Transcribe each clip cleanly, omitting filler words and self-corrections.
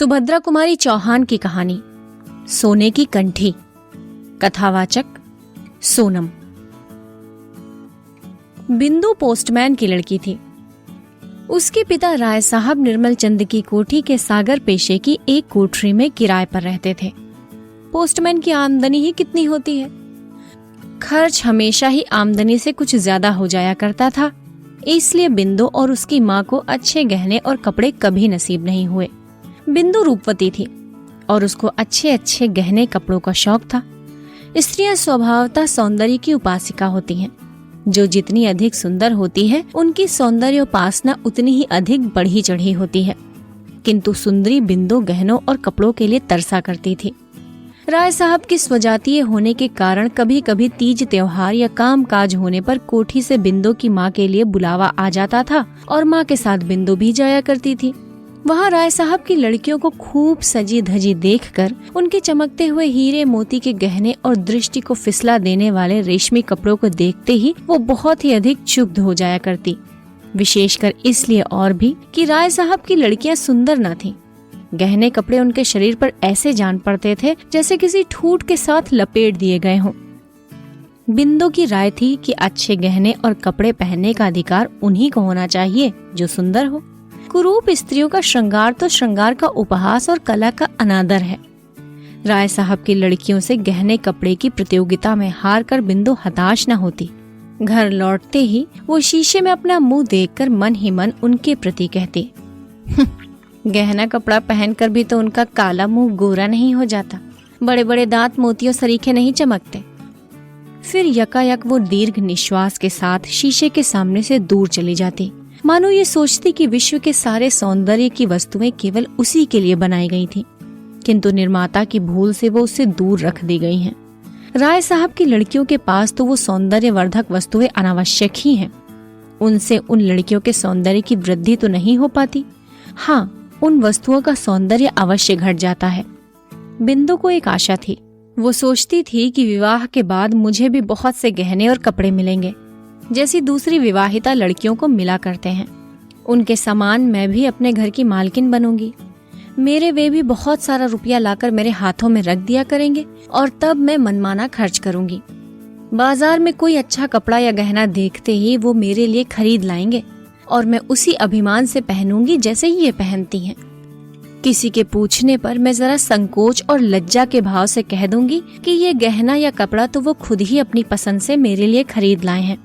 सुभद्रा कुमारी चौहान की कहानी सोने की कंठी। कथावाचक सोनम। बिंदु पोस्टमैन की लड़की थी। उसके पिता राय साहब निर्मल चंद की कोठी के सागर पेशे की एक कोठरी में किराए पर रहते थे। पोस्टमैन की आमदनी ही कितनी होती है, खर्च हमेशा ही आमदनी से कुछ ज्यादा हो जाया करता था। इसलिए बिंदु और उसकी माँ को अच्छे गहने और कपड़े कभी नसीब नहीं हुए। बिंदु रूपवती थी और उसको अच्छे अच्छे गहने कपड़ों का शौक था। स्त्रियां स्वभावतः सौंदर्य की उपासिका होती हैं। जो जितनी अधिक सुंदर होती है, उनकी सौंदर्य उपासना उतनी ही अधिक बढ़ी चढ़ी होती है। किंतु सुंदरी बिंदु गहनों और कपड़ों के लिए तरसा करती थी। राय साहब की स्वजातीय होने के कारण कभी कभी तीज त्योहार या काम काज होने पर कोठी से बिंदु की माँ के लिए बुलावा आ जाता था और माँ के साथ बिंदु भी जाया करती थी। वहाँ राय साहब की लड़कियों को खूब सजी धजी देखकर, उनके चमकते हुए हीरे मोती के गहने और दृष्टि को फिसला देने वाले रेशमी कपड़ों को देखते ही वो बहुत ही अधिक क्षुब्ध हो जाया करती। विशेषकर इसलिए और भी कि राय साहब की लड़कियां सुंदर न थीं। गहने कपड़े उनके शरीर पर ऐसे जान पड़ते थे जैसे किसी ठूठ के साथ लपेट दिए गए हों। बिंदु की राय थी कि अच्छे गहने और कपड़े पहनने का अधिकार उन्हीं को होना चाहिए जो सुंदर हो। कुरूप स्त्रियों का श्रृंगार तो श्रृंगार का उपहास और कला का अनादर है। राय साहब की लड़कियों से गहने कपड़े की प्रतियोगिता में हार कर बिंदु हताश न होती। घर लौटते ही वो शीशे में अपना मुंह देखकर मन ही मन उनके प्रति कहती, गहना कपड़ा पहनकर भी तो उनका काला मुंह गोरा नहीं हो जाता, बड़े बड़े दांत मोतियों सरीखे नहीं चमकते। फिर यकायक वो दीर्घ निश्वास के साथ शीशे के सामने से दूर चली जाती, मानो ये सोचती कि विश्व के सारे सौंदर्य की वस्तुएं केवल उसी के लिए बनाई गई थी, किंतु निर्माता की भूल से वो उससे दूर रख दी गई हैं। राय साहब की लड़कियों के पास तो वो सौंदर्यवर्धक वस्तुएं अनावश्यक ही हैं। उनसे उन लड़कियों के सौंदर्य की वृद्धि तो नहीं हो पाती। हाँ, उन वस्तुओं का सौंदर्य अवश्य घट जाता है। बिंदु को एक आशा थी। वो सोचती थी कि विवाह के बाद मुझे भी बहुत से गहने और कपड़े मिलेंगे, जैसी दूसरी विवाहिता लड़कियों को मिला करते हैं। उनके समान मैं भी अपने घर की मालकिन बनूंगी। मेरे वे भी बहुत सारा रुपया लाकर मेरे हाथों में रख दिया करेंगे और तब मैं मनमाना खर्च करूंगी। बाजार में कोई अच्छा कपड़ा या गहना देखते ही वो मेरे लिए खरीद लाएंगे और मैं उसी अभिमान से पहनूंगी जैसे ये पहनती हैं। किसी के पूछने पर मैं जरा संकोच और लज्जा के भाव से कह दूंगी कि ये गहना या कपड़ा तो वो खुद ही अपनी पसंद से मेरे लिए खरीद लाए हैं।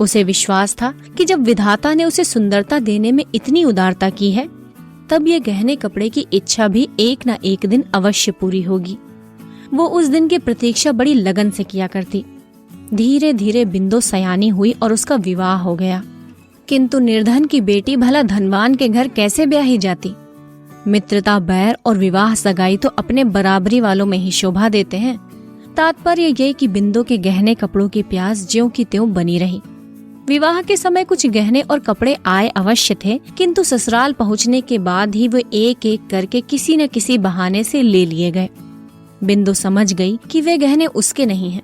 उसे विश्वास था कि जब विधाता ने उसे सुंदरता देने में इतनी उदारता की है, तब ये गहने कपड़े की इच्छा भी एक न एक दिन अवश्य पूरी होगी। वो उस दिन की प्रतीक्षा बड़ी लगन से किया करती। धीरे धीरे बिंदु सयानी हुई और उसका विवाह हो गया। किंतु निर्धन की बेटी भला धनवान के घर कैसे ब्याही जाती? मित्रता, बैर और विवाह सगाई तो अपने बराबरी वालों में ही शोभा देते हैं। तात्पर्य ये कि बिंदु के गहने कपड़ों की प्यास ज्यों की त्यों बनी रही। विवाह के समय कुछ गहने और कपड़े आए अवश्य थे, किंतु ससुराल पहुंचने के बाद ही वे एक एक करके किसी न किसी बहाने से ले लिए गए। बिंदु समझ गई कि वे गहने उसके नहीं हैं।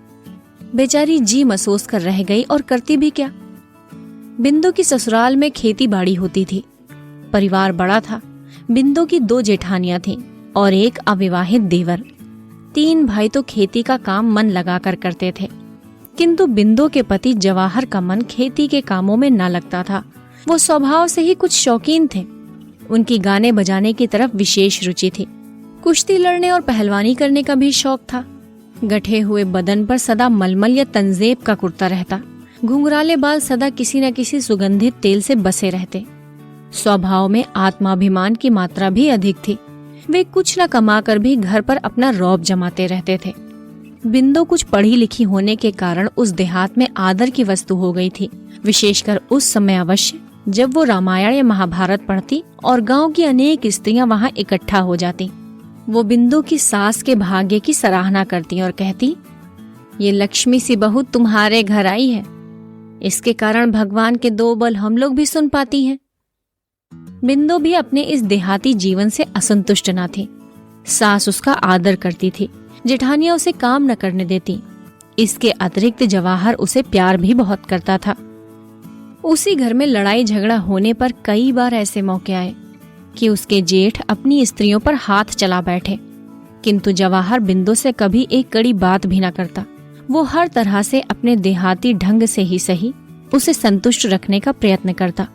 बेचारी जी मसोस कर रह गई और करती भी क्या। बिंदु की ससुराल में खेती बाड़ी होती थी। परिवार बड़ा था। बिंदु की 2 जेठानियां थीं और एक अविवाहित देवर। 3 भाई तो खेती का काम मन लगाकर करते थे, किंतु बिंदु के पति जवाहर का मन खेती के कामों में न लगता था। वो स्वभाव से ही कुछ शौकीन थे। उनकी गाने बजाने की तरफ विशेष रुचि थी। कुश्ती लड़ने और पहलवानी करने का भी शौक था। गठे हुए बदन पर सदा मलमल या तंजेब का कुर्ता रहता। घुंघराले बाल सदा किसी न किसी सुगंधित तेल से बसे रहते। स्वभाव में आत्माभिमान की मात्रा भी अधिक थी। वे कुछ न कमाकर भी घर पर अपना रौब जमाते रहते थे। बिंदु कुछ पढ़ी लिखी होने के कारण उस देहात में आदर की वस्तु हो गई थी, विशेषकर उस समय अवश्य जब वो रामायण या महाभारत पढ़ती और गांव की अनेक स्त्रियां वहां इकट्ठा हो जाती। वो बिंदु की सास के भाग्य की सराहना करती और कहती, ये लक्ष्मी सी बहू तुम्हारे घर आई है, इसके कारण भगवान के 2 बल हम लोग भी सुन पाती हैं। बिंदु भी अपने इस देहाती जीवन से असंतुष्ट न थी। सास उसका आदर करती थी, जेठानियां उसे काम न करने देती। इसके अतिरिक्त जवाहर उसे प्यार भी बहुत करता था। उसी घर में लड़ाई झगड़ा होने पर कई बार ऐसे मौके आए कि उसके जेठ अपनी स्त्रियों पर हाथ चला बैठे, किंतु जवाहर बिंदु से कभी एक कड़ी बात भी न करता। वो हर तरह से अपने देहाती ढंग से ही सही उसे संतुष्ट रखने का प्रयत्न करता।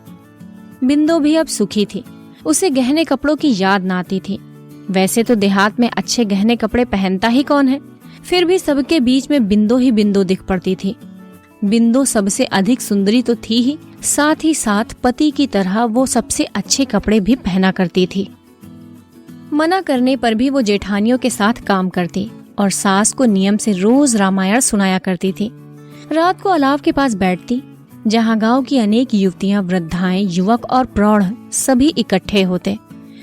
बिंदु भी अब सुखी थी। उसे गहने कपड़ों की याद न आती थी। वैसे तो देहात में अच्छे गहने कपड़े पहनता ही कौन है, फिर भी सबके बीच में बिंदु ही बिंदु दिख पड़ती थी। बिंदु सबसे अधिक सुंदरी तो थी ही, साथ ही साथ पति की तरह वो सबसे अच्छे कपड़े भी पहना करती थी। मना करने पर भी वो जेठानियों के साथ काम करती और सास को नियम से रोज रामायण सुनाया करती थी। रात को अलाव के पास बैठती, जहाँ गांव की अनेक युवतियां, वृद्धाएं, युवक और प्रौढ़ सभी इकट्ठे होते।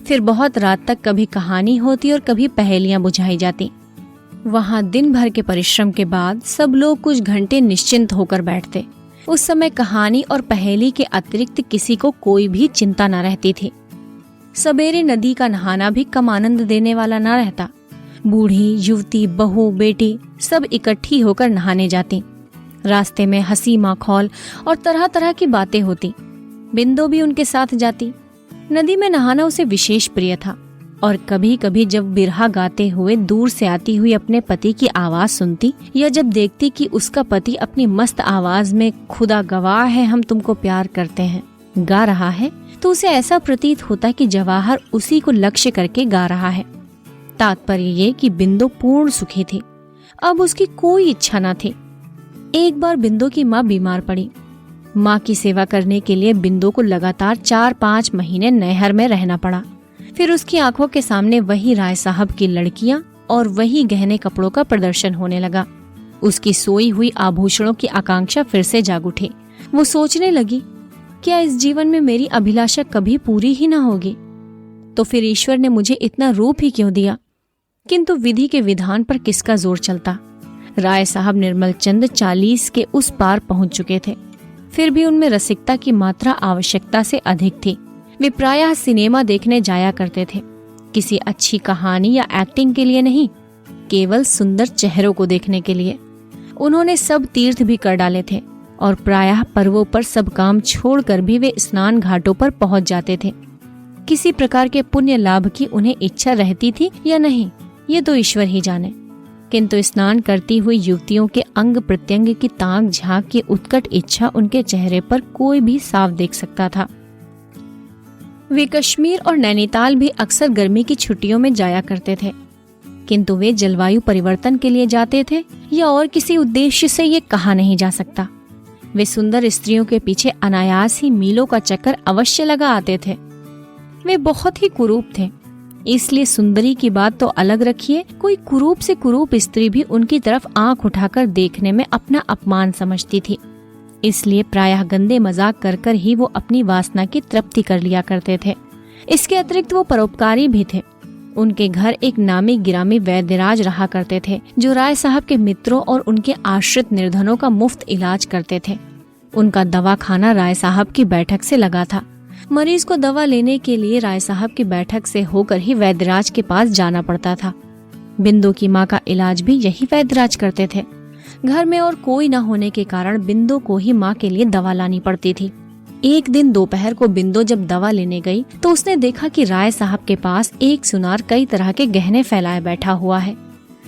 फिर बहुत रात तक कभी कहानी होती और कभी पहेलियां बुझाई जाती। वहाँ दिन भर के परिश्रम के बाद सब लोग कुछ घंटे निश्चिंत होकर बैठते। उस समय कहानी और पहेली के अतिरिक्त किसी को कोई भी चिंता न रहती थी। सवेरे नदी का नहाना भी कम आनंद देने वाला न रहता। बूढ़ी, युवती, बहू, बेटी सब इकट्ठी होकर नहाने जाती। रास्ते में हंसी माखौल और तरह तरह की बातें होती। बिंदु भी उनके साथ जाती। नदी में नहाना उसे विशेष प्रिय था और कभी कभी जब बिरहा गाते हुए दूर से आती हुई अपने पति की आवाज सुनती या जब देखती कि उसका पति अपनी मस्त आवाज में खुदा गवाह है हम तुमको प्यार करते हैं गा रहा है, तो उसे ऐसा प्रतीत होता कि जवाहर उसी को लक्ष्य करके गा रहा है। तात्पर्य ये कि बिंदु पूर्ण सुखी थी। अब उसकी कोई इच्छा न थी। एक बार बिंदु की माँ बीमार पड़ी। माँ की सेवा करने के लिए बिंदु को लगातार 4-5 महीने नैहर में रहना पड़ा। फिर उसकी आंखों के सामने वही राय साहब की लड़कियां और वही गहने कपड़ों का प्रदर्शन होने लगा। उसकी सोई हुई आभूषणों की आकांक्षा फिर से जाग उठी। वो सोचने लगी, क्या इस जीवन में मेरी अभिलाषा कभी पूरी ही न होगी? तो फिर ईश्वर ने मुझे इतना रूप ही क्यों दिया? किंतु विधि के विधान पर किसका जोर चलता? राय साहब निर्मल चंद 40 के उस पार पहुंच चुके थे। फिर भी उनमें रसिकता की मात्रा आवश्यकता से अधिक थी। वे प्रायः सिनेमा देखने जाया करते थे, किसी अच्छी कहानी या एक्टिंग के लिए नहीं, केवल सुंदर चेहरों को देखने के लिए। उन्होंने सब तीर्थ भी कर डाले थे और प्रायः पर्वों पर सब काम छोड़कर भी वे स्नान घाटों पर पहुंच जाते थे। किसी प्रकार के पुण्य लाभ की उन्हें इच्छा रहती थी या नहीं, ये तो ईश्वर ही जाने। किंतु स्नान करती हुई युवतियों के अंग प्रत्यंग की ताक झांक की उत्कट इच्छा उनके चेहरे पर कोई भी साफ देख सकता था। वे कश्मीर और नैनीताल भी अक्सर गर्मी की छुट्टियों में जाया करते थे, किंतु वे जलवायु परिवर्तन के लिए जाते थे या और किसी उद्देश्य से ये कहा नहीं जा सकता। वे सुंदर स्त्रियों के पीछे अनायास ही मीलों का चक्कर अवश्य लगा आते थे। वे बहुत ही कुरूप थे, इसलिए सुंदरी की बात तो अलग रखिए, कोई कुरूप से कुरूप स्त्री भी उनकी तरफ आंख उठाकर देखने में अपना अपमान समझती थी। इसलिए प्रायः गंदे मजाक कर कर ही वो अपनी वासना की तृप्ति कर लिया करते थे। इसके अतिरिक्त वो परोपकारी भी थे। उनके घर एक नामी गिरामी वैद्यराज रहा करते थे, जो राय साहब के मित्रों और उनके आश्रित निर्धनों का मुफ्त इलाज करते थे। उनका दवाखाना राय साहब की बैठक से लगा था। मरीज को दवा लेने के लिए राय साहब की बैठक से होकर ही वैद्यराज के पास जाना पड़ता था। बिंदु की माँ का इलाज भी यही वैद्यराज करते थे। घर में और कोई न होने के कारण बिंदु को ही माँ के लिए दवा लानी पड़ती थी। एक दिन दोपहर को बिंदु जब दवा लेने गई तो उसने देखा कि राय साहब के पास एक सुनार कई तरह के गहने फैलाए बैठा हुआ है।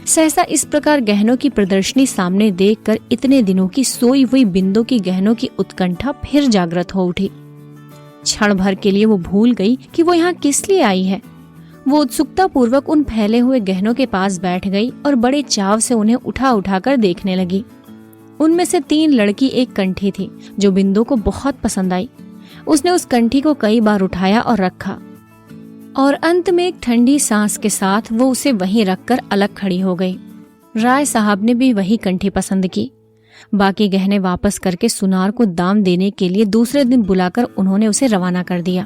सहसा इस प्रकार गहनों की प्रदर्शनी सामने देखकर इतने दिनों की सोई हुई बिंदु की गहनों की उत्कंठा फिर जागृत हो उठी। क्षण भर के लिए वो भूल गई कि वो यहाँ किस लिए आई है। वो उत्सुकता पूर्वक उन फैले हुए गहनों के पास बैठ गई और बड़े चाव से उन्हें उठा उठाकर देखने लगी। उनमें से 3 लड़की एक कंठी थी जो बिंदु को बहुत पसंद आई। उसने उस कंठी को कई बार उठाया और रखा और अंत में एक ठंडी सांस के साथ वो उसे वहीं रखकर अलग खड़ी हो गई। राय साहब ने भी वही कंठी पसंद की। बाकी गहने वापस करके सुनार को दाम देने के लिए दूसरे दिन बुलाकर उन्होंने उसे रवाना कर दिया।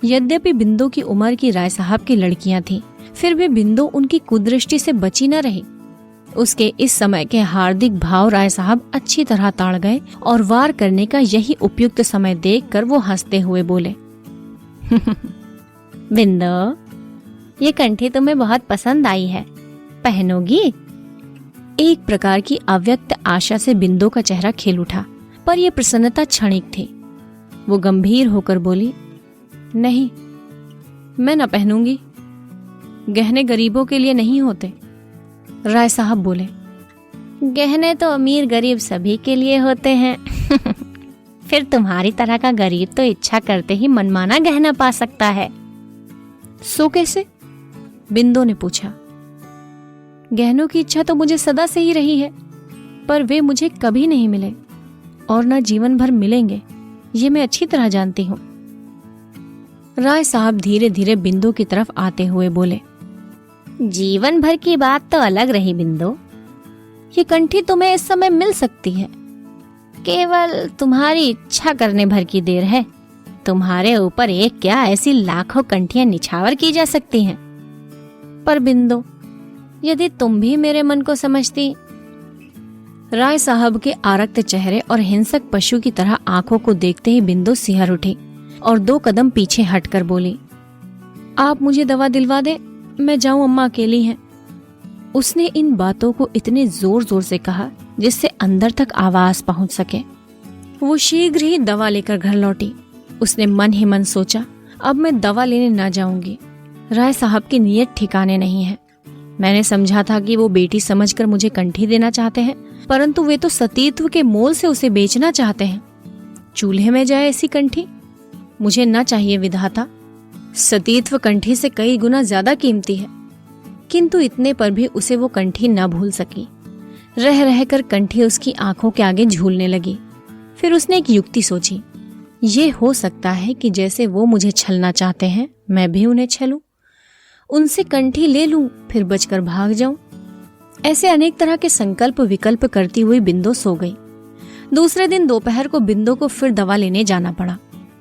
यद्यपि बिंदु की उम्र की राय साहब की लड़कियां थीं, फिर भी बिंदु उनकी कुदृष्टि से बची न रही। उसके इस समय के हार्दिक भाव राय साहब अच्छी तरह ताड़ गए और वार करने का यही उपयुक्त समय देखकर वो हंसते हुए बोले, बिंदु, ये कंठी तुम्हें बहुत पसंद आई है, पहनोगी? एक प्रकार की अव्यक्त आशा से बिंदु का चेहरा खिल उठा, पर यह प्रसन्नता क्षणिक थी। वो गंभीर होकर बोली, नहीं, मैं न पहनूंगी। गहने गरीबों के लिए नहीं होते। राय साहब बोले, गहने तो अमीर गरीब सभी के लिए होते हैं। फिर तुम्हारी तरह का गरीब तो इच्छा करते ही मनमाना गहना पा सकता है। सो कैसे? बिंदु ने पूछा। गहनों की इच्छा तो मुझे सदा से ही रही है, पर वे मुझे कभी नहीं मिले और न जीवन भर मिलेंगे, ये मैं अच्छी तरह जानती हूँ। राय साहब धीरे धीरे बिंदु की तरफ आते हुए बोले, जीवन भर की बात तो अलग रही बिंदु। ये कंठी तुम्हें इस समय मिल सकती है, केवल तुम्हारी इच्छा करने भर की देर है। तुम्हारे ऊपर एक क्या ऐसी लाखों कंठियां निछावर की जा सकती हैं। पर बिंदु, यदि तुम भी मेरे मन को समझती। राय साहब के आरक्त चेहरे और हिंसक पशु की तरह आंखों को देखते ही बिंदु सिहर उठी और 2 कदम पीछे हटकर बोली, आप मुझे दवा दिलवा दे, मैं जाऊं, अम्मा अकेली हैं। उसने इन बातों को इतने जोर जोर से कहा जिससे अंदर तक आवाज पहुंच सके। वो शीघ्र ही दवा लेकर घर लौटी। उसने मन ही मन सोचा, अब मैं दवा लेने ना जाऊंगी। राय साहब की नीयत ठिकाने नहीं है। मैंने समझा था कि वो बेटी समझकर मुझे कंठी देना चाहते हैं, परंतु वे तो सतीत्व के मोल से उसे बेचना चाहते हैं। चूल्हे में जाए ऐसी कंठी मुझे न चाहिए विधाता। सतीत्व कंठी से कई गुना ज्यादा कीमती है। किंतु इतने पर भी उसे वो कंठी न भूल सकी। रह रहकर कंठी उसकी आंखों के आगे झूलने लगी। फिर उसने एक युक्ति सोची, ये हो सकता है कि जैसे वो मुझे छलना चाहते हैं, मैं भी उन्हें छलूं, उनसे कंठी ले लूं, फिर बचकर भाग जाऊं। ऐसे अनेक तरह के संकल्प विकल्प करती हुई बिंदु सो गई। दूसरे दिन दोपहर को बिंदु को फिर दवा लेने जाना पड़ा।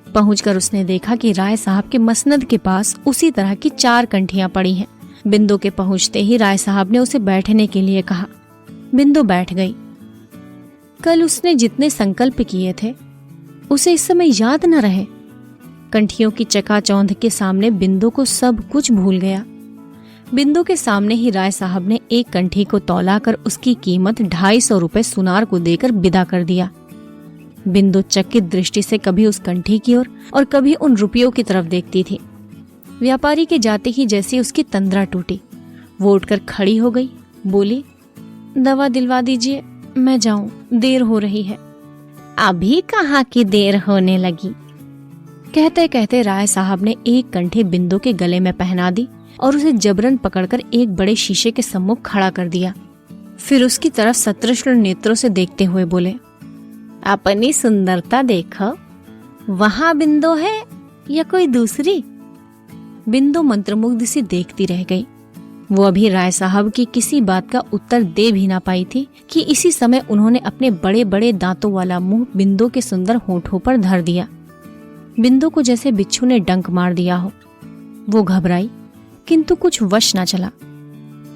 पहुंचकर उसने देखा कि राय साहब के मसनद के पास उसी तरह की 4 कंठियां पड़ी हैं। बिंदु के पहुंचते ही राय साहब ने उसे बैठने के लिए कहा। बिंदु बैठ गई। कल उसने जितने संकल्प किए थे उसे इस समय याद न रहे। कंठियों की चकाचौंध के सामने बिंदु को सब कुछ भूल गया। बिंदु के सामने ही राय साहब ने एक कंठी को तौला कर उसकी कीमत 250 रुपए सुनार को देकर विदा कर दिया। बिंदु चकित दृष्टि से कभी उस कंठी की ओर और कभी उन रुपयों की तरफ देखती थी। व्यापारी के जाते ही जैसी उसकी तंद्रा टूटी। वो उठकर खड़ी हो गई, बोली, दवा दिलवा दीजिए, मैं जाऊं, देर हो रही है। अभी कहाँ की देर होने लगी? कहते कहते राय साहब ने एक कंठी बिंदु के गले में पहना दी और उसे जबरन पकड़कर एक बड़े शीशे के सम्मुख खड़ा कर दिया। फिर उसकी तरफ सतृष्ण नेत्रों से देखते हुए बोले, अपनी सुंदरता देखो, वहां बिंदु है या कोई दूसरी? बिंदु मंत्रमुग्ध सी देखती रह गई। वो अभी राय साहब की किसी बात का उत्तर दे भी ना पाई थी कि इसी समय उन्होंने अपने बड़े बड़े दांतों वाला मुंह बिंदु के सुंदर होठों पर धर दिया। बिंदु को जैसे बिच्छू ने डंक मार दिया हो। वो घबराई, किंतु कुछ वश न चला।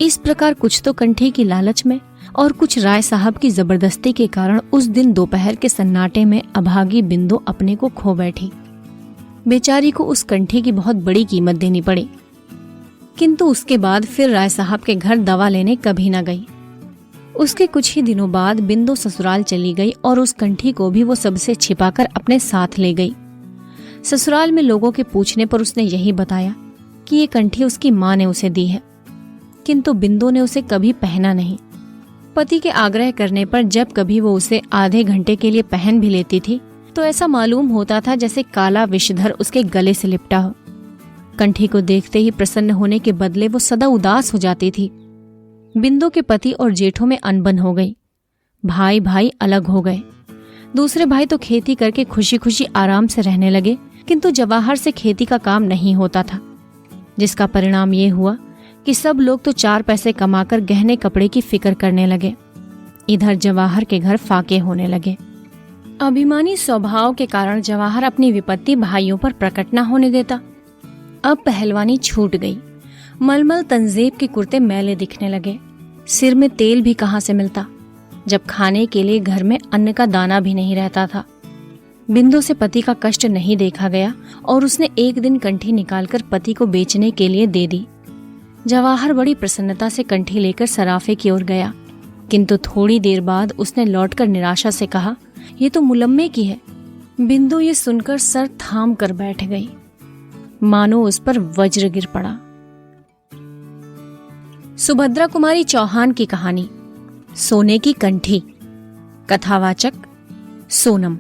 इस प्रकार कुछ तो कंठी की लालच में और कुछ राय साहब की जबरदस्ती के कारण उस दिन दोपहर के सन्नाटे में अभागी बिंदु अपने को खो बैठी। बेचारी को उस कंठी की बहुत बड़ी कीमत देनी पड़ी। किंतु उसके बाद फिर राय साहब के घर दवा लेने कभी न गई। उसके कुछ ही दिनों बाद बिंदु ससुराल चली गई और उस कंठी को भी वो सबसे छिपाकर अपने साथ ले गई। ससुराल में लोगों के पूछने पर उसने यही बताया कि ये कंठी उसकी माँ ने उसे दी है, किंतु बिंदु ने उसे कभी पहना नहीं। पति के आग्रह करने पर जब कभी वो उसे आधे घंटे के लिए पहन भी लेती थी तो ऐसा मालूम होता था जैसे काला विषधर उसके गले से लिपटा हो। कंठी को देखते ही प्रसन्न होने के बदले वो सदा उदास हो जाती थी। बिंदु के पति और जेठों में अनबन हो गई। भाई भाई अलग हो गए। दूसरे भाई तो खेती करके खुशी खुशी आराम से रहने लगे, किंतु जवाहर से खेती का काम नहीं होता था, जिसका परिणाम ये हुआ कि सब लोग तो 4 पैसे कमाकर गहने कपड़े की फिक्र करने लगे। इधर जवाहर के घर फाके होने लगे। अभिमानी स्वभाव के कारण जवाहर अपनी विपत्ति भाइयों पर प्रकट न होने देता। अब पहलवानी छूट गई। मलमल तंजेब के कुर्ते मैले दिखने लगे। सिर में तेल भी कहाँ से मिलता, जब खाने के लिए घर में अन्न का दाना भी नहीं रहता था। बिंदु से पति का कष्ट नहीं देखा गया और उसने एक दिन कंठी निकालकर पति को बेचने के लिए दे दी। जवाहर बड़ी प्रसन्नता से कंठी लेकर सराफे की ओर गया, किंतु थोड़ी देर बाद उसने लौटकर निराशा से कहा, ये तो मुलम्मे की है। बिंदु ये सुनकर सर थाम कर बैठ गई। मानो उस पर वज्र गिर पड़ा। सुभद्रा कुमारी चौहान की कहानी सोने की कंठी। कथावाचक सोनम।